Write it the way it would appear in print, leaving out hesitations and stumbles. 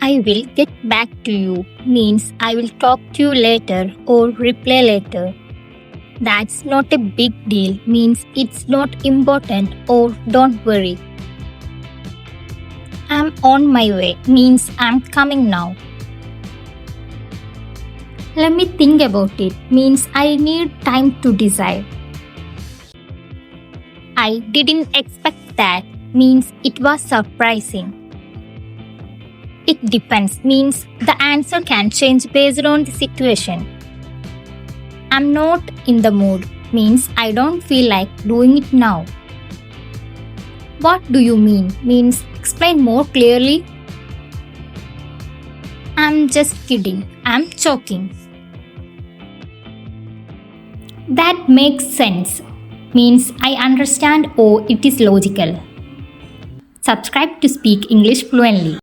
I will get back to you means I will talk to you later or reply later. That's not a big deal means it's not important or don't worry. I'm on my way means I'm coming now. Let me think about it means I need time to decide. I didn't expect that means it was surprising. It depends means the answer can change based on the situation. I'm not in the mood means I don't feel like doing it now. What do you mean means explain more clearly. I'm just kidding. I'm joking. That makes sense means I understand or it is logical. Subscribe to speak English fluently.